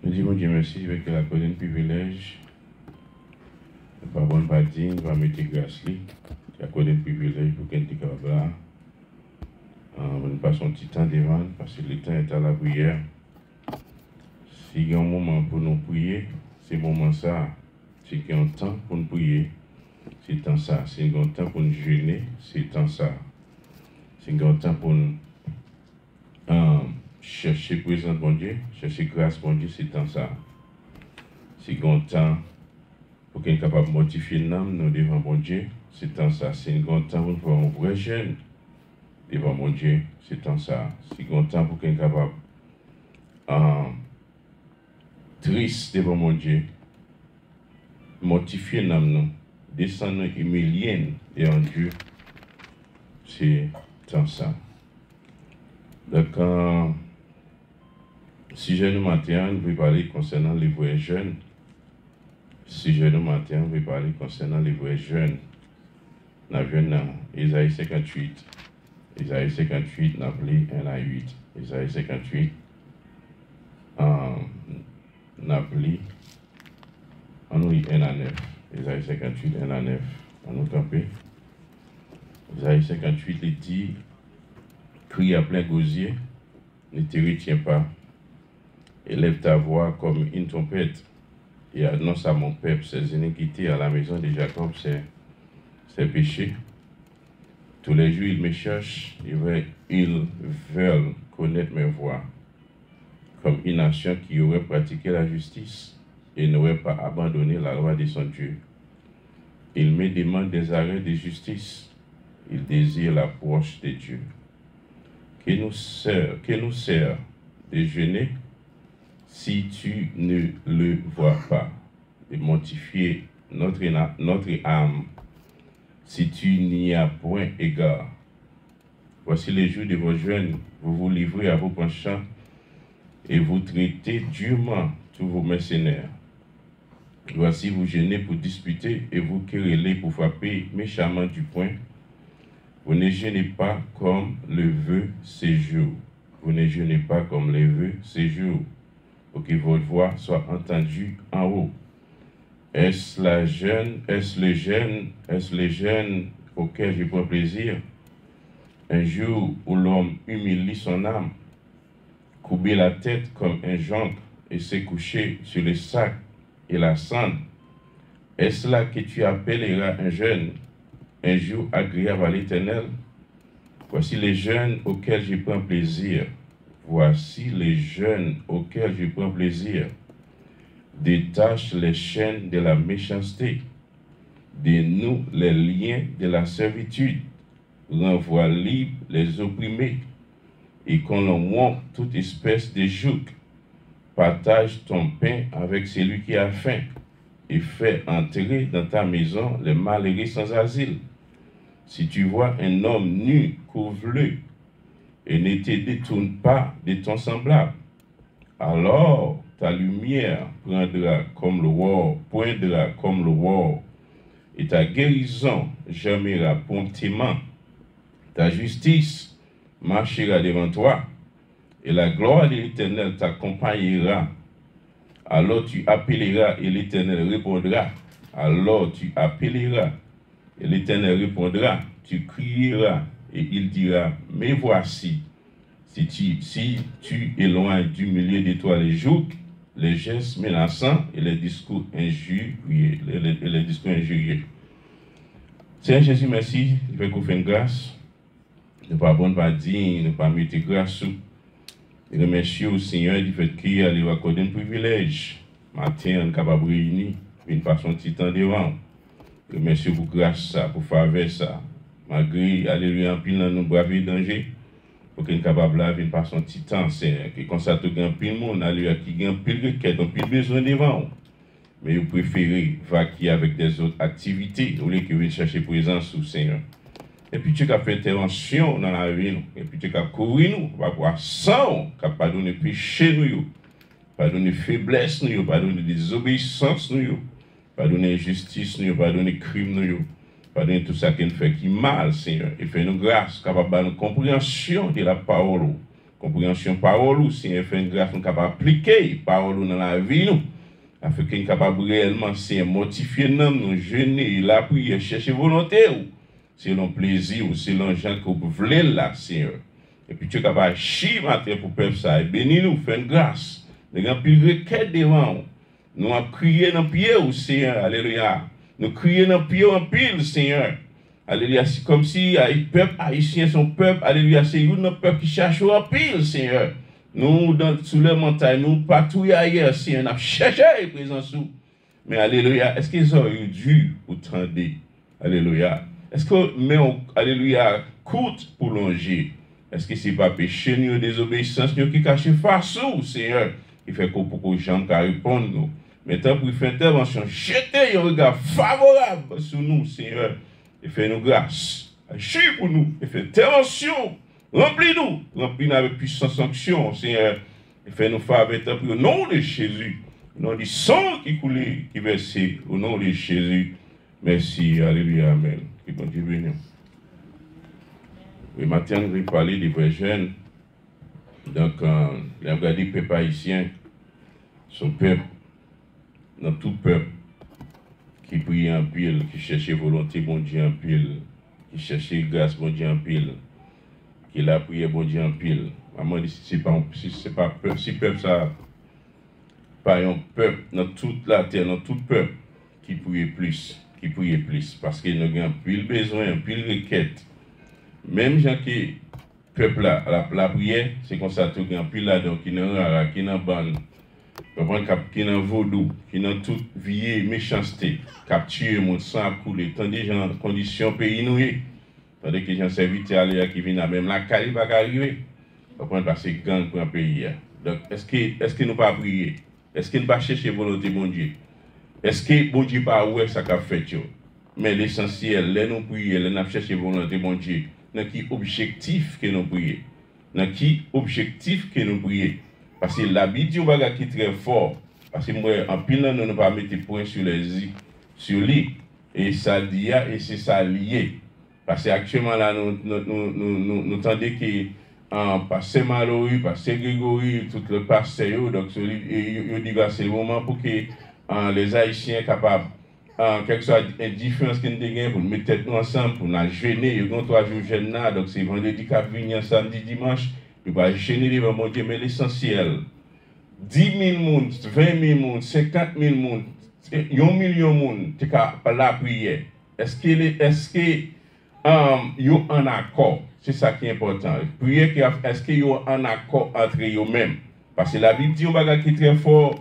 Nous disons Dieu merci avec la un privilège. Pas bon parti, on va mettre grâce li. Il y a un privilège pour qu'elle soit capable là. Nous passons un petit temps devant parce que le temps est à la prière. S'il y a un moment pour nous prier, c'est le moment ça. S'il y a un temps pour nous prier, c'est le temps ça. S'il y a un temps pour nous jeûner, c'est le temps ça. S'il y a un temps pour nous chercher présence de bon Dieu, chercher grâce de bon Dieu, c'est le temps ça. S'il y a un temps pour qu'on soit capable de mortifier l'âme nous devant bon Dieu, c'est le temps ça. S'il y a un temps pour nous faire un vrai jeûne devant mon Dieu, c'est le temps ça. S'il y a un temps pour qu'on soit capable triste devant mon Dieu, mortifier l'âme nous, descendre humilier devant Dieu, c'est tant ça. Donc, si je nous matin, je vais parler concernant les vrais jeunes. Si je nous matin, je vais parler concernant les vrais jeunes. Nous avons Isaïe 58. Isaïe 58, nous avons 1 à 8. Isaïe 58, nous avons on lit 1 à 9. Isaïe 58, 1 à 9. On nous camper. Isaïe 58, il dit, crie à plein gosier, ne te retiens pas. Élève ta voix comme une trompette et annonce à mon peuple ses iniquités, à la maison de Jacob ses péchés. Tous les jours, ils me cherchent, ils veulent connaître mes voies, comme une nation qui aurait pratiqué la justice et n'aurait pas abandonné la loi de son Dieu. Ils me demandent des arrêts de justice, ils désirent l'approche de Dieu. Que nous sert de jeûner si tu ne le vois pas, de mortifier notre âme, si tu n'y as point égard. Voici les jours de vos jeûnes, vous vous livrez à vos penchants et vous traitez durement tous vos mercenaires. Voici vous jeûnez pour disputer et vous querellez pour frapper méchamment du poing. Vous ne jeûnez pas comme le veut ces jours. Vous ne jeûnez pas comme le veut ces jours, pour que votre voix soit entendue en haut. Est-ce le jeûne auquel je prends plaisir? Un jour où l'homme humilie son âme, courber la tête comme un jonc et se coucher sur le sac et la cendre. Est-ce là que tu appelleras un jeûne, un jour agréable à l'Éternel? Voici les jeûnes auxquels je prends plaisir. Voici les jeûnes auxquels je prends plaisir. Détache les chaînes de la méchanceté. Dénoue les liens de la servitude. Renvoie libre les opprimés. Et qu'on rompe toute espèce de joug. Partage ton pain avec celui qui a faim. Et fais entrer dans ta maison les malheureux sans asile. Si tu vois un homme nu, couvre-le, et ne te détourne pas de ton semblable. Alors ta lumière poindra comme le wor, et ta guérison germera promptement. Ta justice marchera devant toi, et la gloire de l'Éternel t'accompagnera. Alors tu appelleras, et l'Éternel répondra. Alors tu appelleras, et l'Éternel répondra. Tu crieras, et il dira, mais voici, si tu éloignes du milieu de toi les jougs, les gestes menaçants et les discours injurieux. Seigneur Jésus, merci, je vais vous faire grâce. Ne pas bon pas dire, ne pas mettre grâce sous. Je remercie au Seigneur du fait qu'il a lui accordé un privilège. Matin, on est capable de réunir une façon de temps devant. Je remercie pour grâce ça, pour faveur ça. Malgré, alléluia, en pile dans nos braves dangers, pour qu'on soit capable de faire une façon de temps, Seigneur. Que comme ça, tout le monde, alléluia, qui a un pile requête, un pile besoin devant. Mais vous préférez vaquer avec des autres activités, au lieu que vous chercher présence au Seigneur. Et puis tu as fait intervention dans la vie, et puis tu as couru nous, va voir sang, qui a pardonné péché nous, pardonné faiblesse nous, pardonné désobéissance nous, pardonné injustice nous, pardonné crime nous, pardonné tout ça qui nous fait qui mal, Seigneur, et fait nous grâce, capable de nous compréhension de la parole, compréhension parole ou Seigneur fait une grâce nous capable appliquer parole dans la vie nous afin qu'on capable réellement Seigneur mortifier nous jeûner la prière chercher volonté ou selon plaisir ou selon gens que vous voulez là Seigneur et puis tu es capable chier matin pour peuple ça et béni nous faire une grâce nous avons plus requête devant nous avons crié dans pied au Seigneur alléluia nous crions dans pied en pile Seigneur. Alléluia, c'est comme si le peuple haïtien, son peuple, alléluia, c'est un peuple qui cherche en pile, Seigneur. Nous, sous les montagnes, nous, partout ailleurs, Seigneur, nous cherchons la présence. Mais alléluia, est-ce qu'ils ont eu dû autant de, alléluia, est-ce que, mais alléluia, coûte pour longer? Est-ce que ce n'est pas péché, nous, désobéissance, nous, qui cache face au Seigneur, qui fait que pour que les gens répondent, nous. Maintenant, pour faire intervention, jetez un regard favorable sur nous, Seigneur. Et fais-nous grâce. Agis pour nous. Et fais intervention. Remplis-nous avec puissance sanction, Seigneur. Et fais-nous faire avec au nom de Jésus. Au nom du sang qui coulait, qui versait. Au nom de Jésus. Merci. Alléluia. Amen. Que bon Dieu bénisse. Le matin, nous allons parler des vrais jeunes. Donc, les regardé le peuple haïtien, son peuple, dans tout peuple, qui prie en pile, qui cherchait volonté, bon Dieu en pile, qui cherchait grâce, bon Dieu en pile, qui l'a prié, bon Dieu en pile. Maman dit, si c'est pas peuple, si peuple ça, pas un peuple dans toute la terre, dans tout peuple, qui prie plus, parce qu'il y a un pile besoin, un pile requête. Même gens qui, peuple là, la prière, c'est comme ça, tout un pile là, donc qui n'a rara, qui n'a ban. Qui dans vaudou, qui dans toute vie méchanceté, capturer mon sang couler, tant des gens en condition pays noué, tandis que les gens serviteurs qui viennent à même la cali va arriver, parce que gang pour un pays. Donc est-ce que nous pas prier? Est-ce que nous pas chercher volonté bon Dieu? Est-ce que bon Dieu pas ouais ça qu'a fait yo? Mais l'essentiel, là nous prier, là nous chercher volonté bon Dieu, dans qui objectif que nous prier? Dans qui objectif que nous prier? Parce que la Bible dit un qui est très fort. Parce que moi, en pile, nous ne pas mettre point sur les i, sur lui. Et ça dit, et c'est ça lié. Parce que actuellement, là, nous entendons que Pasteur Mallory, Pasteur Grégory, tout le pasteur, donc, il dit que c'est le moment pour que les Haïtiens capables, quelle que soit la différence qu'ils ont pour mettre tête nous ensemble, pour nous gêner. Ils ont 3 jours jeunes là, donc c'est vendredi, venir samedi, dimanche. Il va gêner devant mon Dieu, mais l'essentiel, 10 000 personnes, 20 000 personnes, 50 000 personnes, 1 million de personnes, tu as la prière. Est-ce qu'il y a un accord? C'est ça qui est important. Prière, est-ce qu'il y a un accord entre eux-mêmes? Parce que la Bible dit un bagage qui est très fort.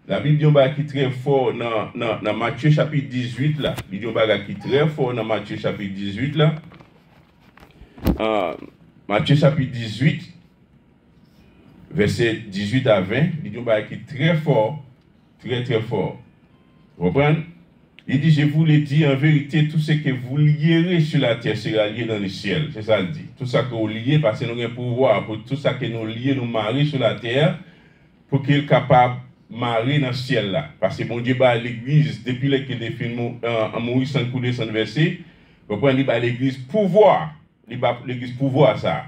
La Bible dit un bagage qui est très fort dans Matthieu chapitre 18 là. Il dit un bagage qui est très fort dans Matthieu chapitre 18 là. Matthieu chapitre 18, verset 18 à 20, il dit un bagage qui est très fort, très très fort. Vous comprenez? Il dit, je vous l'ai dit en vérité, tout ce que vous lierez sur la terre sera lié dans le ciel. C'est ça qu'il dit. Tout ça que vous liez, parce que nous avons un pouvoir pour tout ça que nous lions, nous marier sur la terre, pour qu'il soit capable de marier dans le ciel là. Parce que mon Dieu, l'église, depuis qu'il a fait en Moïse sans couler sans verset, vous comprenez, il a l'église pouvoir. L'église pouvoir ça.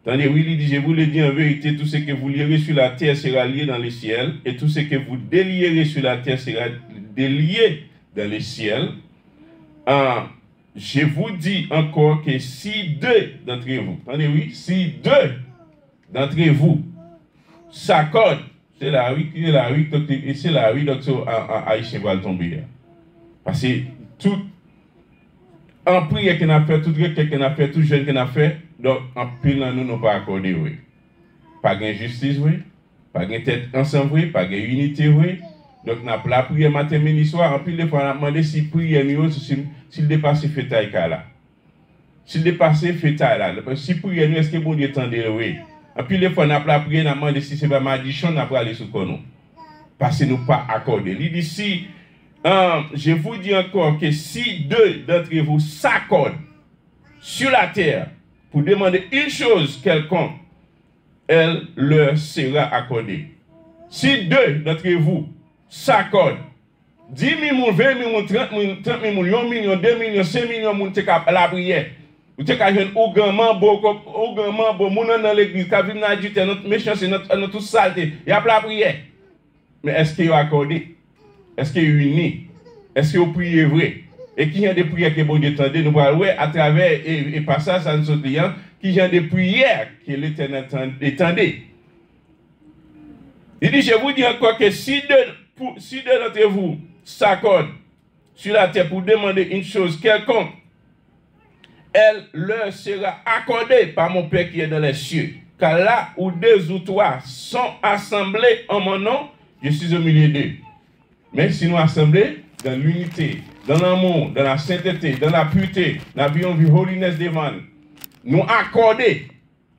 Tandis oui, il dit, je vous le dis en vérité, tout ce que vous lierez sur la terre sera lié dans le ciel, et tout ce que vous délierez sur la terre sera délié dans le ciel. Je vous dis encore que si 2 d'entre vous, attendez oui, si 2 d'entre vous s'accordent, c'est la rue, donc Haïtien va tomber. Parce que tout en prière qu'on a fait, tout requête qu'on a fait, tout jeune qu'on a fait, donc en pile nous n'avons pas accordé, oui. Pas de justice, oui. Pas de tête ensemble, oui. Pas de unité, oui. Donc nous avons la prière matin, midi, soir, en pile de fois, on a demandé si prière, s'il dépasse fêtaille là. S'il dépasse fêtaille là. Si prière, est-ce que bon Dieu tendait, oui. En pile de fois, on a la prière, on a demandé si c'est pas magicien, on a pas aller sur nous. Parce que nous pas accordé. Il dit si. Je vous dis encore que si 2 d'entre vous s'accordent sur la terre pour demander une chose quelconque, elle leur sera accordée. Si 2 d'entre vous s'accordent, 10 000, 20 000, 30 000, 1 million, 2 millions, 5 millions, de la prière, Ou te ka jwen ou grand mambo, moun dans l'église, ka vin nan ajite, notre méchanceté, notre toute saleté. Y a la prière. Mais est-ce qu'il y a accordé? Est-ce qu'il y a uni? Est-ce qu'il y a prié vrai? Et qui y a des prières que bon Dieu tendait, nous voyons à travers et passage à notre client, qui y a des prières que l'Éternel tendait. Il dit, je vous dis encore que si deux d'entre vous s'accordent sur la terre pour demander une chose quelconque, elle leur sera accordée par mon Père qui est dans les cieux. Car là où deux ou trois sont assemblés en mon nom, je suis au milieu d'eux. Mais si nous assemblés dans l'unité, dans l'amour, dans la sainteté, dans la pureté, dans la vie holiness divine, nous accorder,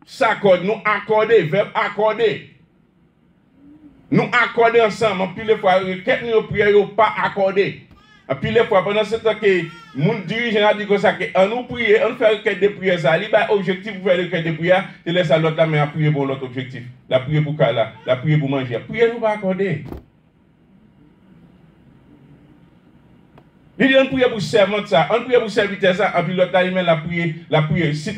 s'accorder, nous accorder, verbe accorder. Nous accorder ensemble, en plus les fois, requête nous prière pas accordé. Et puis les fois, pendant ce temps que mon dirigeant a dit que ça, on nous prie, on fait requête de prière, ça, l'objectif pour faire requête de prière, c'est laisser l'autre la main à prier pour l'autre objectif. La prière pour Kala, la prière pour manger. Prière nous pas accorder. Il dit on prie pour servant ça, on prie pour serviteur ça, et puis l'autre la prière. Si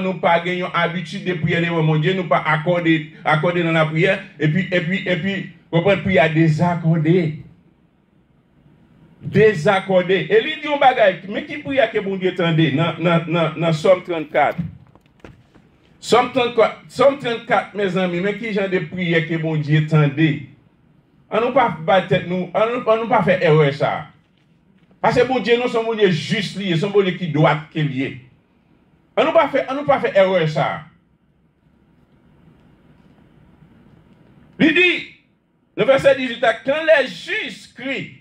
nous pas gagné habitude de prier devant mon Dieu, nous pas accorder dans la prière, et puis, comprendre prier à désaccorder. Désaccordé. Et lui dit un bagage, mais qui prie que bon Dieu tendait dans Somme 34. Somme 34, mes amis, mais qui genre de prière que bon Dieu tendait? On ne pas battre nous, on ne pas faire erreur ça. Parce que bon Dieu, nous sommes Dieu juste lié, sommes Dieu qui doit qu'il lié. On ne pas faire erreur ça. Il dit, le verset 18, quand les justes crient,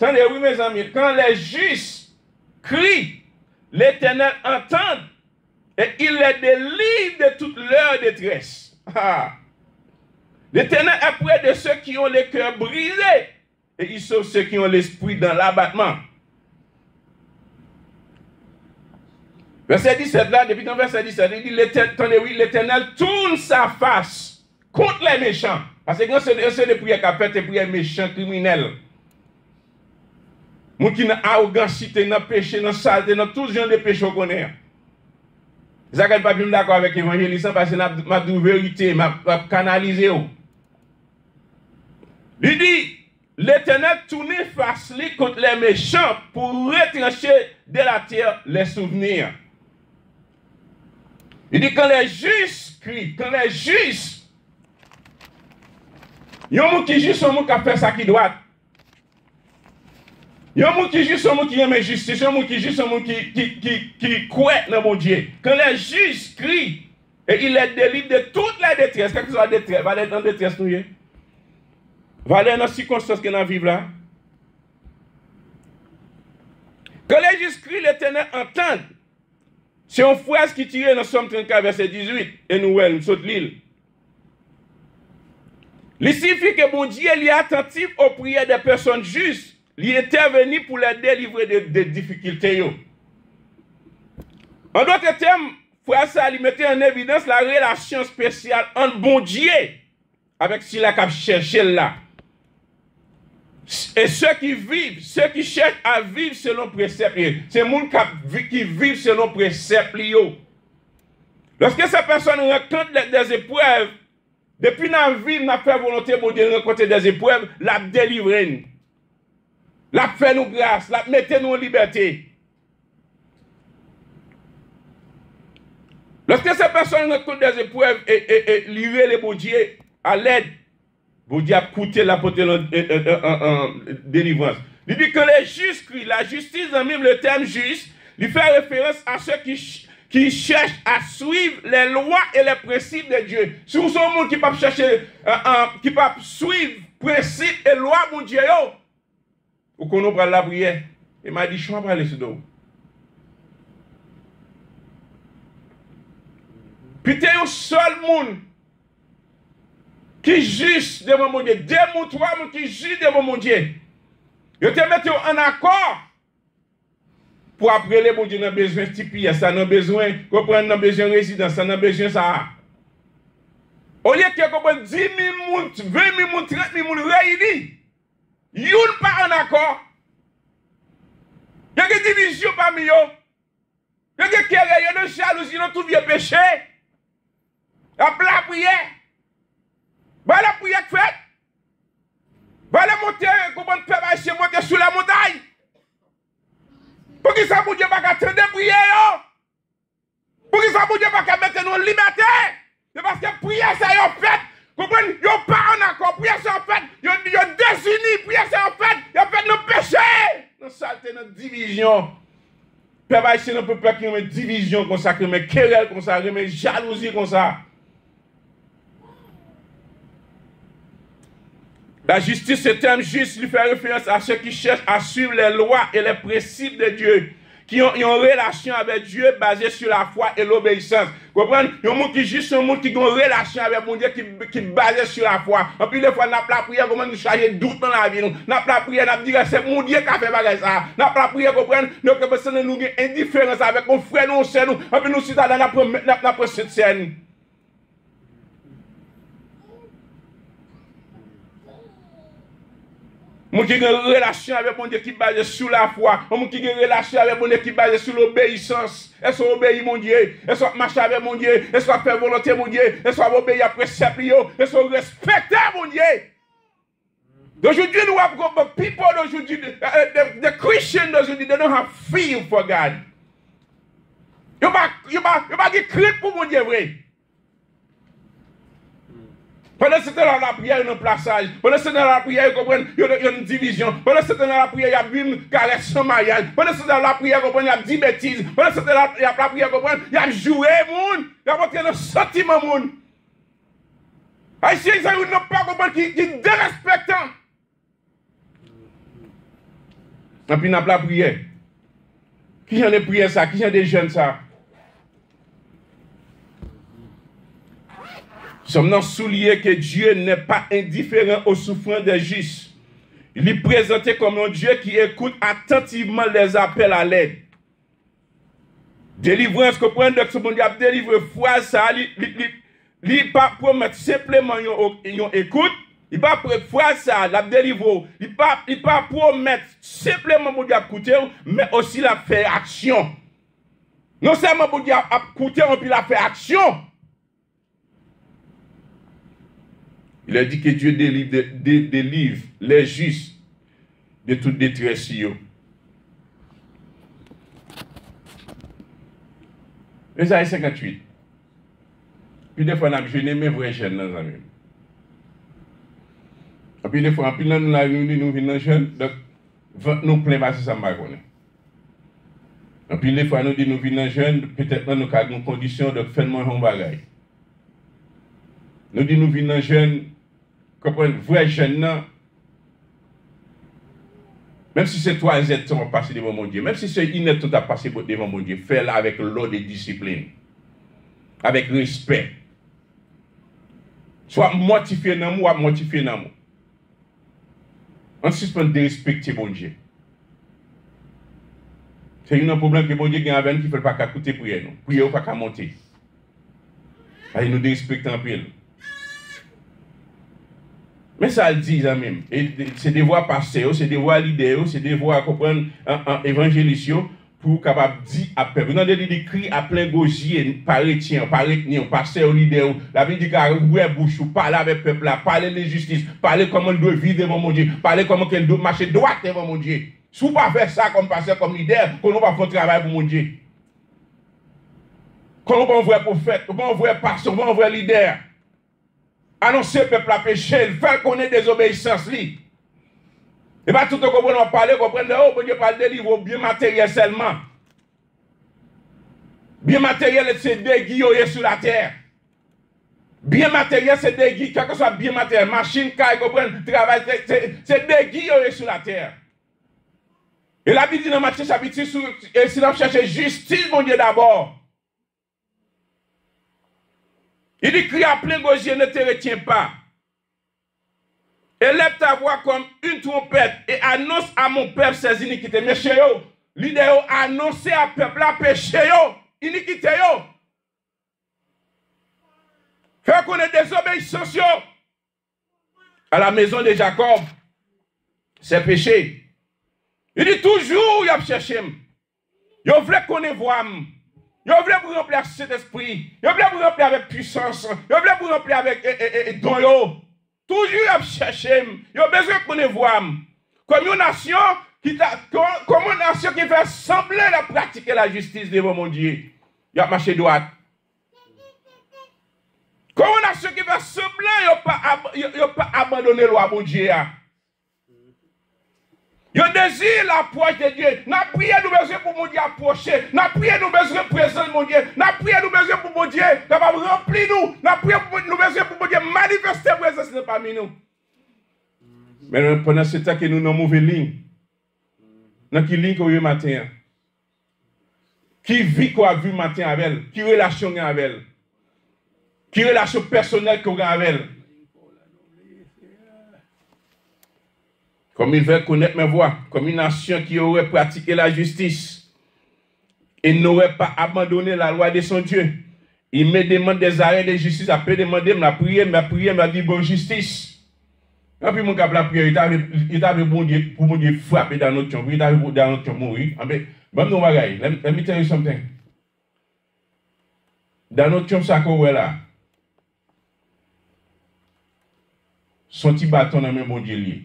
attendez, oui, mes amis, quand les justes crient, l'Éternel entend et il les délivre de toute leur détresse. L'Éternel est près de ceux qui ont les cœurs brisés et il sauve ceux qui ont l'esprit dans l'abattement. Verset 17 là, depuis dans verset 17, il dit, l'Éternel tourne sa face contre les méchants. Parce que quand c'est des prières qu'a fait, des prières méchants, criminels. Moun qui n'a arrogance, dans péché, dans saleté, dans tout genre de péché qu'on connaît. Ça ne pas bien d'accord avec l'évangéliste parce que ma vérité, ma canalisé. Il dit, l'Éternel tourne face contre les méchants pour retrancher de la terre les souvenirs. Il dit, quand les justes crient, quand les justes, il y a un qui juge son monde qui a fait ça qui doit. Il y a un monde qui juge son monde qui aime justice, il y a un monde qui juge son monde qui croit dans mon Dieu. Quand les juges crient, et il les délivre de toute la détresse, quelle que soit la détresse, va aller dans la détresse, nous, va aller dans la circonstance que nous vivons là. Quand les juges crient, l'Éternel entend. C'est une phrase qui tire dans Somme 34, verset 18, et nous saute l'île. Il signifie que mon Dieu est attentif aux prières des personnes justes. Il est intervenu pour les délivrer des difficultés. En d'autres termes, frère, ça lui mettait en évidence la relation spéciale entre bon Dieu avec ce qu'il a cherché là. Et ceux qui vivent, ceux qui cherchent à vivre selon précepte, c'est les gens qui vivent selon précepte. Lorsque ces personnes rencontrent des épreuves, depuis la vie, nous avons fait volonté pour Dieu rencontrer des épreuves, la délivrer. La fait nous grâce, la mettez nous en liberté. Lorsque ces personnes rencontrent des épreuves et livrent les bon Dieu à l'aide, bon Dieu a coûté la portée en délivrance. Il dit que les justes crient, la justice, même le terme juste, il fait référence à ceux qui cherchent à suivre les lois et les principes de Dieu. Si vous êtes un monde qui peut chercher, qui peut suivre principes et lois de Dieu, ou qu'on nous prend la prière. Il m'a dit, je vais parler sur nous. Puis tu es un seul monde qui juge devant mon Dieu. 2 ou 3 monde qui jugent devant mon Dieu. Je te mets en accord pour appeler mon Dieu dans besoin de ça, dans besoin, comprendre dans besoin de résidence, dans besoin de ça. Au lieu que comprendre 10 000 monde, 20 000 monde, 30 000 monde réunis. Yon pas en accord. Il y a des divisions parmi eux. Il y a des querelles de jalousie dans tout vieux péché. Après la prière. Va la prière faite. Va la monter, comment on peut monter sur la montagne. Pour que ça, Dieu va attendre de prier. Pour que ça, Dieu va mettre nos libertés. C'est parce que prière, ça y est fait. Comprenez? Ils n'ont pas en accord. Prière, c'est en fait. Ils ont désunis. Prière, c'est en fait. Ils ont fait nos péchés. Nos saletés, notre division. Peuple haïtien ne peut pas qu'il y ait une division comme ça, qu'il y ait une querelle comme ça, qu'il y ait une jalousie comme ça. La justice, ce terme juste, lui fait référence à ceux qui cherchent à suivre les lois et les principes de Dieu, qui ont une relation avec Dieu basée sur la foi et l'obéissance. Vous comprenez? Il y a un monde qui juste un monde qui a une relation avec mon Dieu qui est basé sur la foi. En plus, des fois, nous avons la prière, comment nous charger doute dans la vie. Nous avons la prière, nous disons c'est mon Dieu qui a fait bagage ça. Nous avons la prière, comprenez? Nous avons une indifférence avec mon frère, nous, c'est nous. En plus, nous sommes dans la prochaine scène. Mon qui a une relation avec mon Dieu qui est basé sur la foi. Mon qui a une relation avec mon Dieu qui est basé sur l'obéissance. Est-ce qu'on obéit mon Dieu? Est-ce qu'on marche avec mon Dieu? Est-ce qu'on fait volonté mon Dieu? Est-ce qu'on obéit à préceptes? Est-ce qu'on respecte mon Dieu? D'aujourd'hui, nous avons people d'aujourd'hui, the Christians d'aujourd'hui, they don't have fear for God. Ils n'ont pas de crainte pour mon Dieu vrai. Pendant ce temps-là, la prière, il y a un plaçage. Pendant ce temps-là, la prière, il y a une division. Pendant ce temps-là, la prière, il y a une caresse sans mariage. Pendant ce temps-là, la prière, il y a 10 bêtises. Pendant ce temps-là, la prière, il y a joué, il y a montré le sentiment, moun. Haïtiens, ils n'ont pas compris qui est dérespectant. Et puis, il y a la prière. Qui j'en ai prié ça? Qui j'en des jeunes ça? Sommes-nous soulignés que Dieu n'est pas indifférent aux souffrances des justes. Il est présenté comme un Dieu qui écoute attentivement les appels à l'aide. Délivrance, comprenez que ce monde a délivré foi, ça, il ne pas promettre simplement une écoute, il ne pas foi, ça, la délivrance, il ne pas promettre simplement mon Dieu à écouter, mais aussi la faire action. Non seulement mon Dieu à écouter, mais puis la faire action. Il a dit que Dieu délivre les justes de toute détresse. Esaïe 58. Puis des fois, on a jeûné mes vrais jeunes dans amis. Et puis des fois, nous venons jeunes, donc nous plein passer ça m'a connaît. Et puis des fois, nous disons nous venons jeunes, peut-être nous avons une condition de faire un bagage. Nous disons nous venons jeunes, comprenez, vrai jeunes, même si c'est 3 Z qui sont passés devant mon Dieu, même si c'est une tout a passé devant mon Dieu, fais-le avec l'ordre et discipline, avec respect. Soit mortifié dans moi, mortifié dans moi. On suspend de respecter mon Dieu. C'est un problème que mon Dieu a avec nous qui ne fait pas écouter prière. Prière pas qu'à monter. Allez nous respecter en pile. Mais ça le dit, même. C'est des voix passer, c'est des voix leader, c'est des voix comprendre évangélistes pour capable dire à peuple. Vous avez des cris à plein gauchier, par chrétien, par ethnie, passer au leader. La vie dit qu'à ouvrir bouche, parler avec le peuple, parler de justice, parler comment on doit vivre devant mon Dieu, parler comment on doit marcher droit devant mon Dieu. Si vous ne pas faire ça comme pasteur, comme leader, qu'on ne va pas faire travail pour mon Dieu. Qu'on ne va pas envoyer prophète, qu'on ne va pas envoyer pasteur, qu'on ne va envoyer leader. Annoncer le peuple à pécher, faire connaître des obéissances. Et pas tout le monde va parler, comprendre, oh, bon Dieu parle de livre, bien matériel seulement. Bien matériel, c'est des guillemets sur la terre. Bien matériel, c'est des guillemets, quel que soit bien matériel, machine, caille, comprendre, travail, c'est des guillemets sur la terre. Et la Bible dit dans Matthieu chapitre 6, et si l'on cherche justice, mon Dieu, d'abord. Il dit, crie à plein gauche, ne te retiens pas. Élève ta voix comme une trompette et annonce à mon peuple ses iniquités. Mais chez eux, l'idée annoncer à peuple la péché, iniquité. Faire connaître des obéissances à la maison de Jacob. C'est péché. Il dit toujours, il a cherché. Il voulait qu'on voit. Ils veulent vous remplir avec cet esprit. Ils veulent vous remplir avec puissance. Ils veulent vous remplir avec don. Toujours à chercher. Ils ont besoin de connaître voir. Comme une nation qui fait semblant de pratiquer la justice devant mon Dieu. Il a marché droite. Comme une nation qui fait semblant de ne pas abandonner la loi mon Dieu. Yo désire l'approche de Dieu. N'a prié nous besoin pour mon Dieu approcher. N'a prié nous besoin présent mon Dieu. N'a prié nous besoin pour mon Dieu capable remplir nous. N'a prié nous besoin pour mon Dieu manifester présence parmi nous. Mais pendant ce temps que nous dans mauvaise ligne. Dans qui ligne qu'on eu matin. Qui vit qu'on a vu matin avec elle, qui relation avec elle. Qui relation personnelle qu'on a avec elle. Comme il veut connaître mes voix, comme une nation qui aurait pratiqué la justice et n'aurait pas abandonné la loi de son Dieu. Il me demande des arrêts de justice, après demander, m'a prié, m'a dit bonne justice. Et puis mon cap la prière, il avait bon Dieu pour mon Dieu frapper dans notre chambre, il avait dans notre chambre mourir. Mais bon nous bagaille, let me tell you something. Dans notre chambre ça qu'on là. Son petit bâton dans même bon Dieu lié.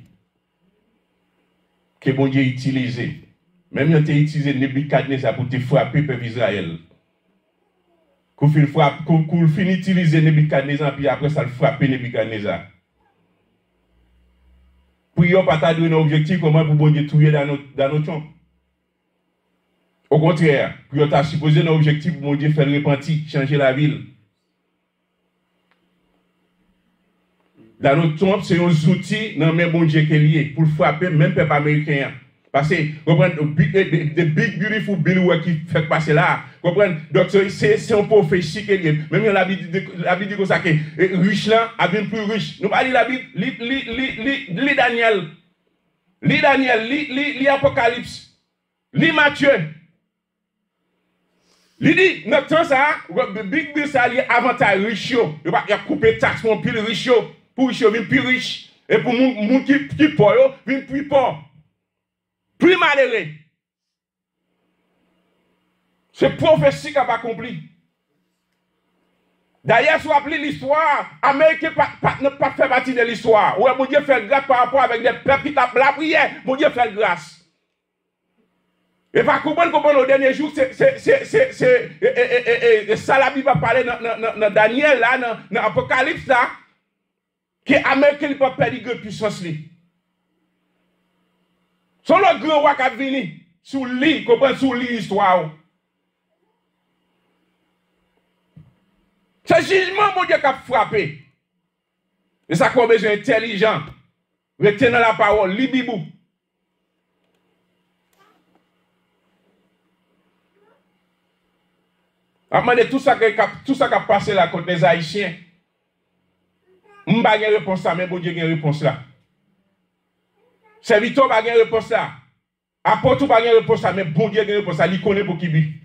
Que bon Dieu utilisé. Même si tu as utilisé Nebuchadnezzar pour te frapper peuple Israël. Qu'on finit utiliser Nebuchadnezzar, puis après ça le frapper Nebuchadnezzar. Pour ne pas t'adouer un objectif, comment pour bon Dieu tuer dans notre champ. Au contraire, pour t'as supposé un objectif pour bon Dieu faire repentir, changer la ville. Dans notre tombe, c'est un outil dans même bon Dieu qui est lié pour frapper même peuple américain. Parce que, comprenez, the big beautiful bill qui fait passer là, comprenez, donc c'est un prophétie qui est lié. Même la Bible dit comme ça que riche là a bien plus riche. Nous parlons de la Bible, lis Daniel, lis Apocalypse, lis Matthieu. Il dit, notre temps ça, big bill ça lié avantage riche. Il a coupé taxe pour plus riche. Pour riche, vin plus riche. Et pour moun qui pauvre, vin plus pauvre. Plus malheureux. C'est prophétie qui n'a pas accompli. D'ailleurs, si vous appelez l'histoire, Amérique ne pas fait partie de l'histoire. Ouais, mon Dieu fait grâce par rapport avec des peuples qui tapent la prière. Mon Dieu fait grâce. Et par comprendre au dernier jour, c'est ça la Bible va parler dans Daniel, là, dans Apocalypse, là. Que l'Amérique ne peut pas perdre de puissance. Son le grand roi qui a venu sous lit, comprendre sous lit l'histoire. C'est jugement mon Dieu qui a frappé. Et ça qu'on a besoin intelligent. Retenez la parole, lis Bibou. Après tout ça qui a passé là contre les Haïtiens. Je n'ai pas de réponse là, mais bon Dieu a une réponse là. Serviteur n'a pas de réponse là. Apôtre n'a pas de réponse là, mais bon Dieu a une réponse là. Il connaît pour qui but.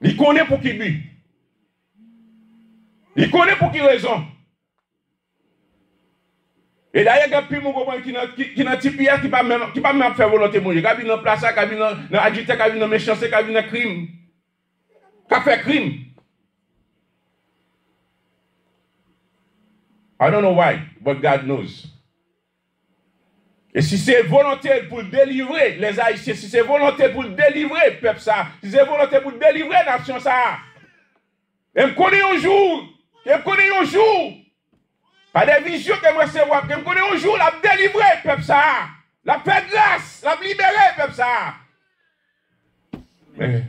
Il connaît pour qui but. Il connaît pour qui raison. Et d'ailleurs, il y a plus de qui n'a typière qui ne va même faire volonté de Dieu. Qui a vu dans place, qui a vu dans agité, qui a vu dans méchanceté, qui a vu dans crime. Qui a fait crime. I don't know why, but God knows. Et si c'est volonté pour délivrer les Haïtiens, si c'est volonté pour délivrer le peuple ça, si c'est volonté pour délivrer la nation ça, et me connaît un jour, pas des visions que moi c'est moi, que me connaît un jour, la délivrer le peuple ça, la faire grâce, la libérer le peuple ça. Mais,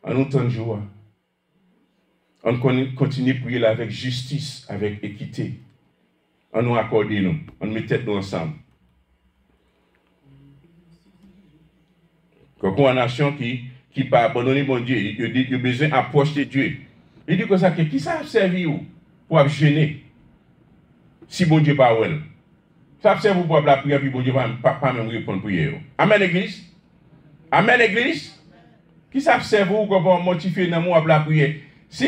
en autant de jour, on continue à prier avec justice, avec équité. On nous accorde nous, on met tête nous ensemble. Quand on a une nation qui pas abandonner mon Dieu, il a besoin d'approcher Dieu. Il dit que ça, qui ça a servi pour gêner si bon Dieu pas well. Ça a servi pour la prière, puis bon Dieu pas même répondre à la prière. Amen, l'église. Amen, l'église. Qui ça a servi pour motiver l'amour à la prière. Si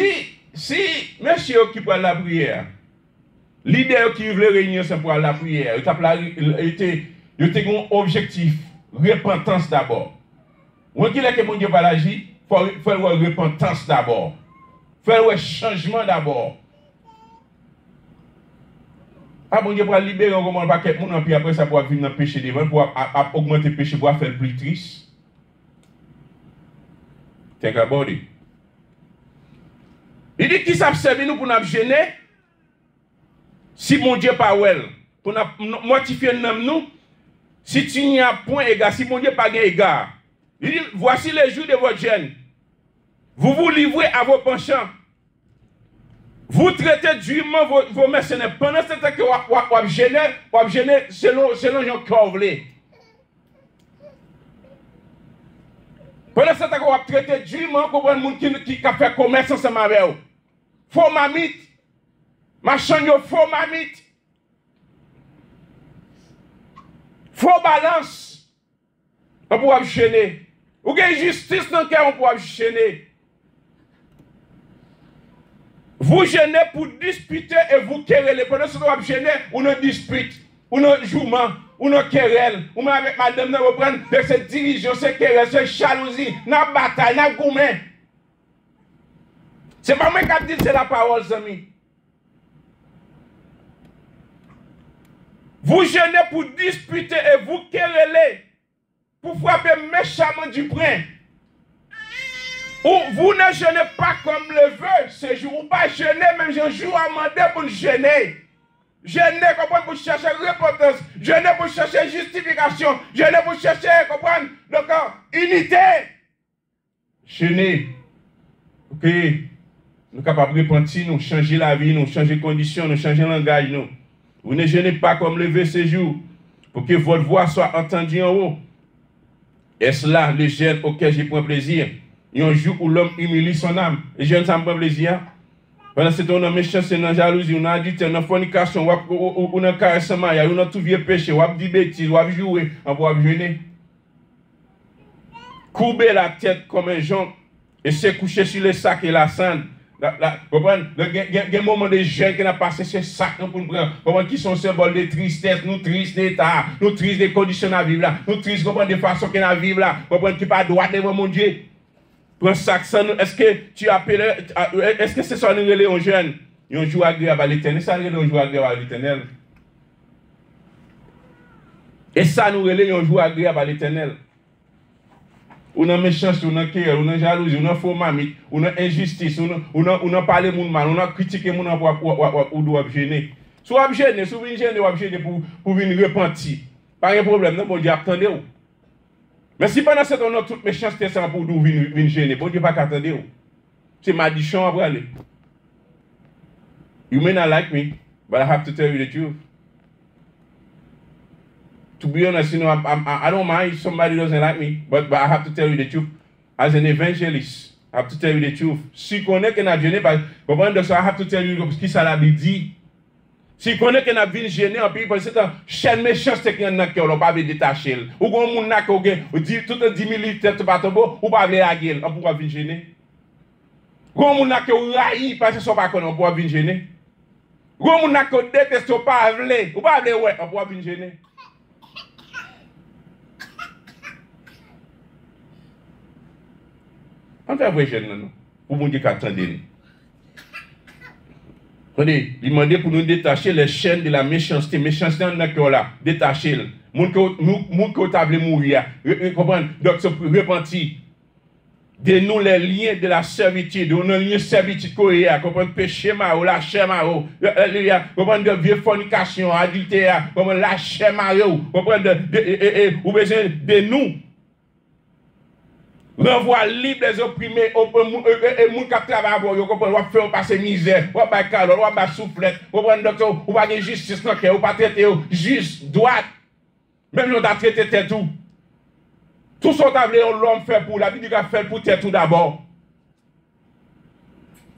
monsieur qui prend la prière, leader qui veut réunir pour la prière, il était un objectif, repentance d'abord. Ou qu'il est que mon Dieu va l'agir, Il faut avoir repentance d'abord. Il faut avoir changement d'abord. Ah bon Dieu pour libérer un moment paquet de monde puis après ça pour venir dans le péché devant pour augmenter le péché pour faire le plus triste. Think about it. Il dit qui ça servi nous pour nous gêner? Si mon Dieu pas well, pour nous mortifier nous, si tu n'y as point égard, si mon Dieu pas égard. Il dit voici les jours de votre gêne. Vous vous livrez à vos penchants. Vous traitez durement vos mercenaires. Pendant ce temps que vous gênez selon les cœur voulez. Pendant ce temps que vous traitez durement comme un monde qui a fait commerce ensemble avec vous. Faux mamite. Machin yo faux mamite. Faux balance. On peut gêner. Ou qu'il y a justice dans le cœur, on peut gêner. Vous gênez pour disputer et vous querellez. Pendant ce temps, vous gênez, ou ne dispute, ou ne jouement, ou ne querelle. Ou même avec madame, vous prenez de cette division, cette querelle, cette jalousie, notre bataille, notre gourmet. C'est pas moi qui dis, c'est la parole, amis. Vous gênez pour disputer et vous querellez, pour frapper méchamment du brin. Ou vous ne jeûnez pas comme le veut ce jour. Ou pas jeûner, même je joue à demander pour jeûner. Jeûner, comprendre, pour chercher repentance. Jeûner pour chercher justification. Jeûner pour chercher, comprendre, donc, unité. Jeûner. Ok. Nous sommes capables de repentir, nous changer la vie, nous changer les conditions, nous changer le langage. Nous. Vous ne jeûnez pas comme le veut ce jour. Pour que votre voix soit entendue en haut. Est-ce là le jeûne auquel j'ai pris plaisir? Il y a un jour où l'homme humilie son âme. Et jeune, ça me prend plaisir. Pendant ce temps, on a méchanceté, on a jalousie, on a adultère, on a fornication, on a caressement, on a tout vieux péché, on a dit bêtises, on a joué, on va jeûner. Courber la tête comme un jonc et se coucher sur le sac et la cendre. Vous comprenez? Il y a un moment de jeûne qui a passé ce sac pour nous prendre, qui sont symboles de tristesse, nous tristes d'état, nous tristes des conditions à vivre là, nous tristes de façon qu'on a vivre là, vous comprenez, qui pas droit devant mon Dieu. Prends ça, est-ce que tu appelles, est-ce que c'est ça nous relais aux jeunes? Ils ont joué agréable à l'éternel, ça nous relais aux joué agréable à l'éternel. Et ça nous relais, ils ont joué agréable à l'éternel. On a méchanceté, on a querelle, on a jalousie, on a faux mamite, on a injustice, on a parlé de mal, on a critiqué mon ou doit gêner. Soit gêner, soit gêner, ou gêner pour venir repentir. Pas de problème, non, bon Dieu, attendez-vous. Mais si pendant ce temps, on a toute méchanceté pour nous venir gêner, bon Dieu, pas qu'attendez-vous. C'est ma dichon à aller. You may not like me, but I have to tell you the truth. To be honest, you know, I don't mind if somebody doesn't like me, but I have to tell you the truth. As an evangelist, I have to tell you the truth. Si on est qu'on a gêné, I have to tell you ce qui ça l'a dit. Si on est qu'on a vu gêné, parce que c'est un chaîne méchanceté qui est dans le pas détacher. Ou qu'on moun n'a qu'au dit tout 10 000 litres par tombeau, ou pas la gueule, on pourra venir gêner. Ou moun n'a qu'au raï parce que ça pas qu'on on pourra venir gêner. Ou moun n'a qu'au déteste pas vle, ou pas vle ouais, on pourra venir gêner. On fait vrai jeune non pour mon Dieu qu'attendez. Regardez, il m'a dit pour nous détacher les chaînes de la méchanceté. Méchanceté dans le cœur là, détacher. Moun que table mourir, comprendre, donc se repentir. De nous les liens de la servitude, on a lien servitude coréa, comprendre péché maro, lâcher maro, comprendre de vieux fornication, adultère, comprendre lâcher maro, comprendre ou besoin de nous. Renvoi libre les opprimés, et moun qui travaille avec vous, on va faire passer misère, on va faire calor, on va faire soufflette, on va faire on va faire justice, on va traiter juste, droite. Même si on a traité tête tout. Tout ce que l'homme fait pour la vie, il a fait pour tête tout d'abord.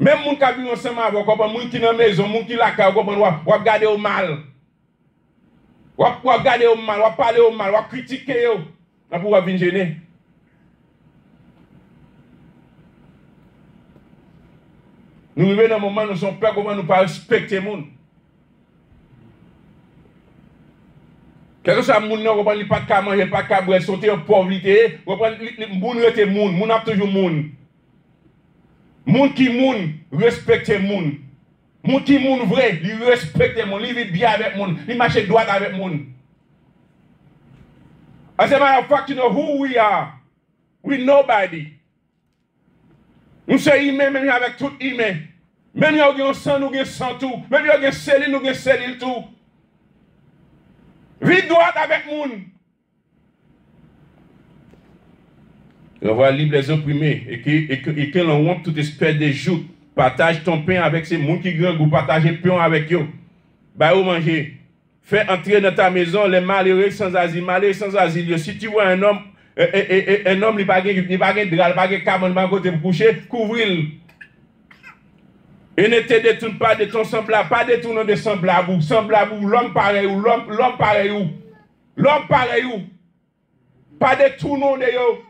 Même moun qui vit ensemble avec vous, moun qui dans la maison, moun qui la cave, on va regarder au mal. On va regarder au mal, on va parler au mal, on va critiquer, on va venir gêner. Nous vivons dans un moment où nous sommes peur comment nous ne pas respecter les gens. Quel que soit moun nan, il pas de manger, pas de boire, sauter en pauvreté, moun rete moun, moun a toujours moun. Moun qui moun, respecte moun. Moun qui moun vrai, il respecte moun, il vit bien avec moun, il marche droit avec moun. As a matter of fact, you know who we are. We nobody. Nous sommes humains, même avec tout humain. Même si nous avons sang, nous avons sang tout. Même si nous avons cellule, nous avons cellule tout. Vite droite avec moun. On va libre les opprimés et que l'on rompe toute espèce de joute. Partage ton pain avec ces moun qui grand ou partage le pain avec eux. Bah ou manger. Fais entrer dans ta maison les malheureux sans asile. Malheureux sans asile. Si tu vois un homme, il n'a pas de drap, il n'a pas de cabane, il n'a pas de coucher, couvre-le. Et ne te détourne pas de ton semblable, pas détourne de semblable, l'homme pareil ou l'homme pareil ou. L'homme pareil ou. Pas détourne de yo.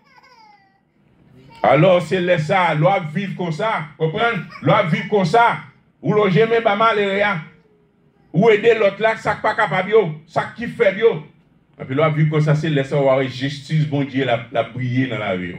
Alors c'est laisser ça, l'on vivre comme ça, comprenez? L'on vivre comme ça, ou loger même pas mal rien. Ou aider l'autre là, ça pas capable yo, ça qui fait yo. Et puis l'on vivre comme ça, c'est laisser avoir justice, bon Dieu, la briller dans la vie.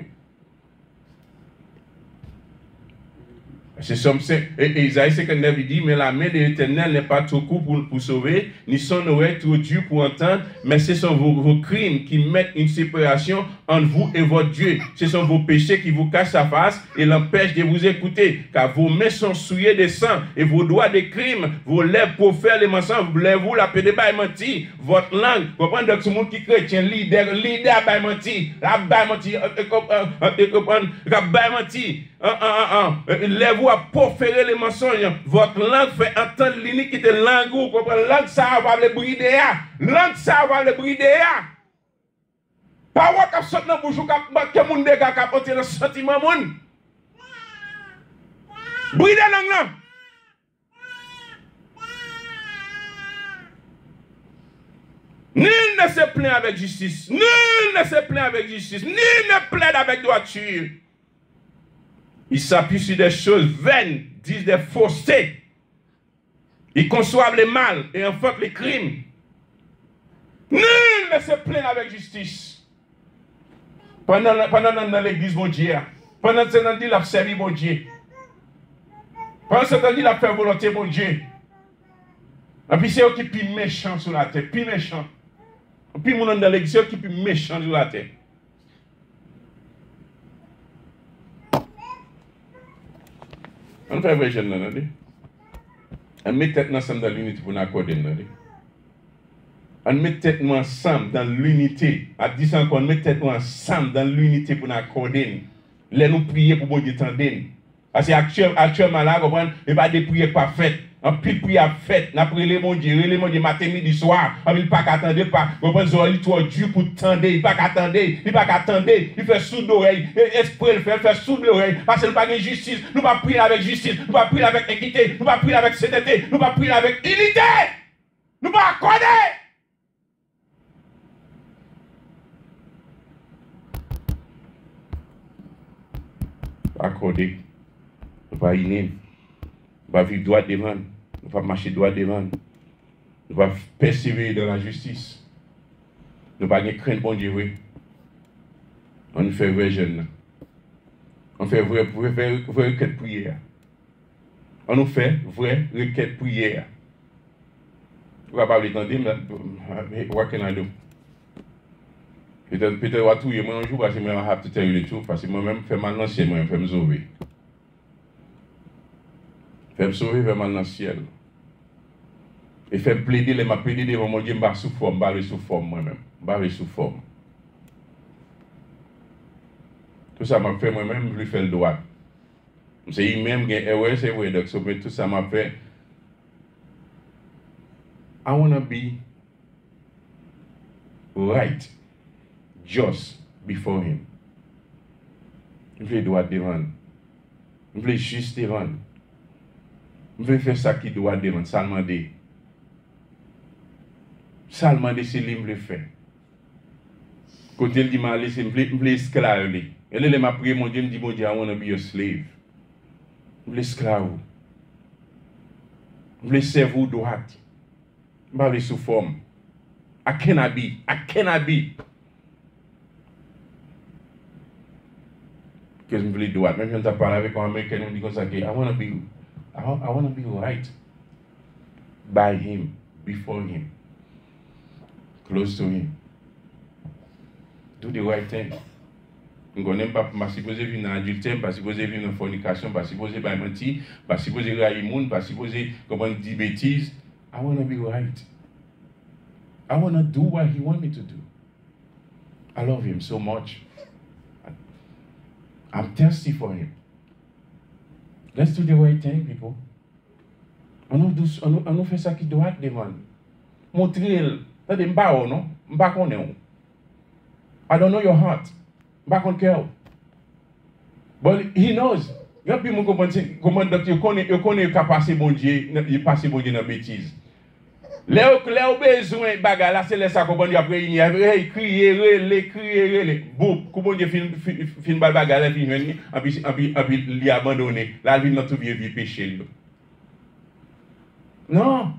C'est comme ça. Et Isaïe 59 dit, mais la main de l'Éternel n'est pas trop courte pour sauver, ni son oreille trop dure pour entendre, mais ce sont vos crimes qui mettent une séparation entre vous et votre Dieu. Ce sont vos péchés qui vous cachent sa face et l'empêchent de vous écouter, car vos mains sont souillées de sang et vos doigts de crimes, vos lèvres pour faire les mensonges, lèvres la paix de bail menti, votre langue, vous comprenez, donc ce monde qui chrétien, leader bail menti, la bail menti, lèvres à proférer les mensonges. Votre langue fait entendre l'iniquité. Langue, vous comprenez? Langue, ça va le brider. Langue, ça va le brider. Pasว่ากับสดนะบุชุกับมุนเด็กกับเอาเทนสติมามุนbrider langue là. Nul ne se plaint avec justice. Nul ne se plaint avec justice. Nul ne plaide avec droiture. Ils s'appuient sur des choses vaines, disent des faussetés. Ils conçoivent le mal et enfantent les crimes. Nul ne se plaint avec justice. Pendant dans l'église, mon Dieu. Pendant ce temps, il a servi mon Dieu. Pendant ce temps, il a fait volonté, mon Dieu. Et puis c'est eux qui sont méchants sur la terre. Puis méchants. Et puis, dans l'église, c'est eux qui sont méchants sur la terre. On fait vrai jeune là, on met tête ensemble dans l'unité pour nous accorder. On met tête ensemble dans l'unité. À 10 ans, on met tête ensemble dans l'unité pour nous accorder. Les nous prier pour bon Dieu t'entendre. Parce que actuellement là, il n'y a pas de prières parfaites. En pile prière faite, n'a pris les mon Dieu matin, midi, soir. Il pas qu'attendre pas. Il trop dur pour tendre, il pas qu'attendre, il fait sous l'oreille, esprit il fait sous l'oreille parce qu'il pas de justice. Nous pas prier avec justice, nous pas prier avec équité, nous pas prier avec sécurité, nous pas prier avec unité. Nous pas accorder. Accorder. Nous pas unir. Nous va vivre droit devant, nous va marcher droit devant, nous va persévérer dans la justice. Nous va pas craindre bon Dieu. On fait vrai jeune. On fait vrai requête prière. On nous fait vrai requête prière. Vous ne pouvez pas entendre, what can I do? Peut-êtreว่าtout moi un jour parce que moi I have to tell you the truth parce que moi-même fait mal dans le ciel, moi fait me sauver. Fait me sauver vers mal dans le ciel. Et fait plaider les m'a plaider devant mon Dieu, m'a sous forme, m'a sous forme moi-même, m'a sous forme. Tout ça m'a fait moi-même, je lui fais le droit. C'est lui-même qui est ouais, c'est vrai, donc tout ça m'a fait. I want to be right. Just before him. Je veux droit devant. Je veux juste devant. Je veux faire ça qui doit devant. Ça demande. Ça demande, c'est lui qui le fait. Quand il dit, je veux esclave. Et là, il m'a prié, mon Dieu, me dit, mon Dieu, I want to be your slave. Je veux esclave. Je veux servir droite. Je veux sous forme. I cannot be. I cannot be. Because je voulais droit. Même quand je parle avec un Américain, je dis comme ça, I want to be right by him, before him, close to him. Do the right thing. Je ne sais pas, je suis supposé vivre dans l'adultère, je suis pas supposé vivre dans la fornication, je ne suis pas supposé mentir, je ne suis pas supposé railler le monde, je ne suis pas supposé dire bêtises. I want to be right. I want to do what he wants me to do. I love him so much. I'm thirsty for him. Let's do the right thing, people. On nous fait ça qui doit être devant. Montrer, ça de m'ba non, m'ba connaît. I don't know your heart. M'ba connaît. But he knows. Il y a plus mon comment docteur connaît qu'a passé bon Dieu, il passe bon Dieu dans bêtise. Les besoin bagarre là c'est les ça comprendre après il crier bon comment Dieu fin bagarre là puis il abandonné là il vient tout vieux péché. Non.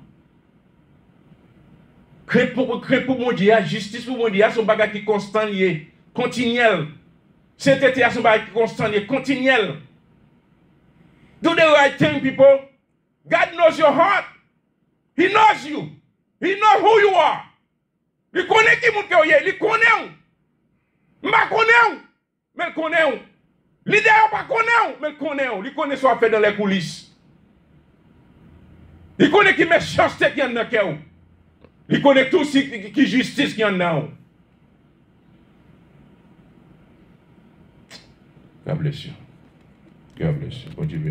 Créer pour mon Dieu, justice pour mon Dieu, son bagage qui constant lié, continuel. Sainteté à son bagage qui constant lié, continuel. Do the right thing, people. God knows your heart. He knows you. He knows who you are. Il connaît qui mon cœur est, il connaît. M'a connaît. Mais il connaît. L'idéal pas connaît, mais il connaît. Il connaît ce qu'on fait dans les coulisses. Il connaît qui méchanceté qui en a cœur. Il connaît tout qui justice qui en a. God bless you. God bless you. What do you mean?